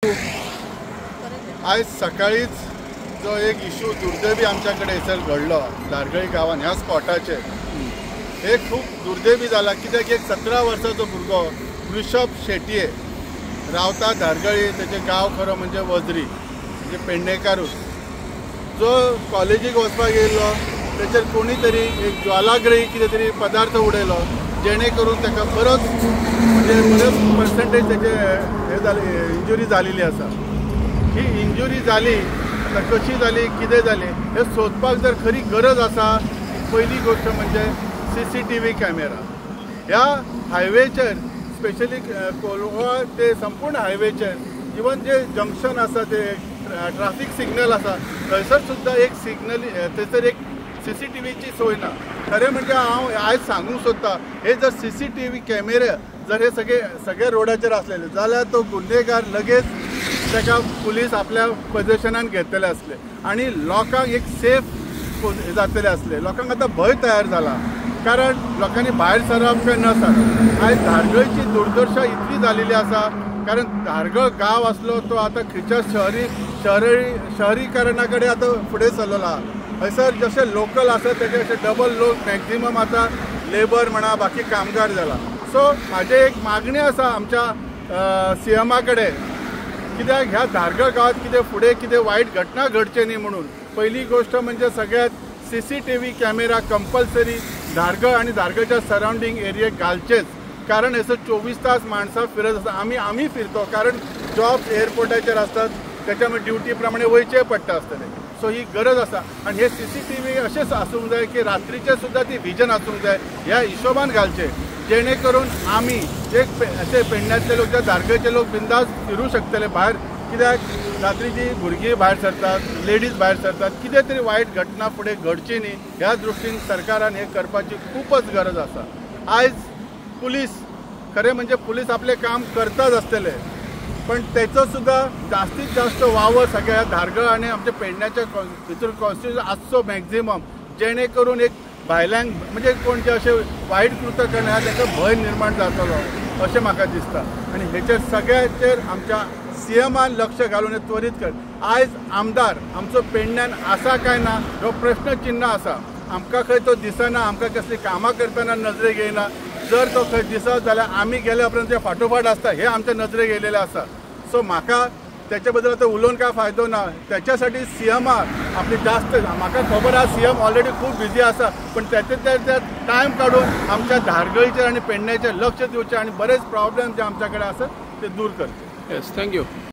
आज सकाळीच जो एक इश्यू दुर्दैवी आमच्याकडे हयसर घडलो धारगळी गांवांत ह्या स्पॉटाचेर हे खूप दुर्दैवी जाला कित्याक एक 17 वर्साचो भुरगो वृषभ शेटये रावता धारगळी तेजे गांव खरो म्हणजे वजरी म्हणजे पेडणेकारूच जो कॉलेजीक वचपाक येयल्लो तेचेर कोणी तरी एक ज्वालाग्रही कितें तरी पदार्थ उडयलो जेणे करून ताका बरोच म्हणजे बरेच पर्संटेज तेजे हे जाले इंजुरी जालेली आसा। ही इंजुरी जाली आता कशी जाली कितें जालें हे सोदपाक जर खरी गरज आसा पहिली गोष्ट म्हणजे CCTV कॅमेरा ह्या हायवेचेर स्पेशली कोलवा ते संपूर्ण हायवेचेर इवन जे जंक्शन आसा ते ट्रॅफिक सिग्नल आसा थंयसर सुद्दां एक सिग्नल थंयसर एक CCTVची सोय ना। खरें म्हणजे हांव आयज सांगूंक सोदतां हे जर CCTV कॅमेरे जर हे सगळे रोडाचेर आसलेले जाल्यार तो गुन्हेगार लगेच ताका पुलीस आपल्या पोझिशनान घेतले आसले आणि लोकांक एक सेफ जातले आसले। लोकांक आतां भंय तयार जाला कारण लोकांनी भायर सरप काय न सरप। आयज धारगळची दुर्दशा इतली जालेली आसा कारण धारगळ गांव आसलो तो आतां खंयच्या शहरीकरणा कडेन आतां फुडें सरलेलो आहा। हयसर जशे लोकल आसा तेजे अशे डबल लोक मॅक्झिमम आतां लेबर म्हणा बाकी कामगार जाला। सो म्हाजी एक मागणी आसा आमच्या CMA कडेन कित्याक ह्या धारगळ गांवांत कितें फुडें कितें वायट घटना घडचे न्ही म्हणून पहिली गोष्ट म्हणजे सगळ्यात CCTV कॅमेरा कंपल्सरी धारगळ आणि धारगळच्या सराउंडिंग एरियेक घालचेच कारण हयसर 24 तास माणसां फिरत आसा। आमी फिरतो कारण जॉब एअरपोर्टाचेर असतात त्याच्यामुळे ड्युटी प्रमाणे वयचे पडटा आसतले। सो ही गरज आसा आणि हे CCTV अशेंच आसूंक जाय की रात्रीचे सुद्दां ती विजन आसूंक जाय ह्या हिशोबान घालचे जेणे करून आमी एक असे पेडण्यातले लोक धारगळचे लोक बिंदास फिरूं शकतले भायर कित्याक रात्रीची भुरगीं भायर सरतात लेडीज भायर सरतात कितें तरी वायट घटना फुडें घडची न्ही ह्या दृश्टीन सरकारान हे करपाची खूपच गरज आसा। आयज पुलीस खरें म्हणजे पुलीस आपले काम करतात आसतले पण त्याचो सुद्धा जास्तीत जास्त वावर सगळ्या धारगळ आणि आमच्या पेडण्याच्या भितर कॉन्स्टिट्युशन आसचो मॅक्झिमम जेणे करून एक भायल्यांक म्हणजे कोणते असे वायट कृत्य करण्यात ताका भंय निर्माण जातलो अशें म्हाका दिसता आणि हेचेर सगळ्याचेर आमच्या CMAन लक्ष घालून हे त्वरीत कर। आयज आमदार आमचो पेडण्यान आसा काय ना हो प्रश्नचिन्ह आसा। आमकां खंय तो दिसना आमकां कसली कामां करतना नजरेक येयना जर तो खंय दिसत जाल्यार आमी गेल्या उपरांत जे फाटोफाट आसता हे आमच्या नजरेक येयलेले आसा। सो म्हाका त्याच्या बद्दल आता उलोवन काय फायदो ना त्याच्यासाठी CMA आपली जास्त म्हाका खबर आहा CM ऑलरेडी खूप बिझी आसा पण त्यात टायम काढून आमच्या धारगळीचेर आणि पेडण्याचेर लक्ष दिवचें आणि बरेच प्रॉब्लेम जे आमच्याकडे आसा ते दूर करचे। Yes thank you.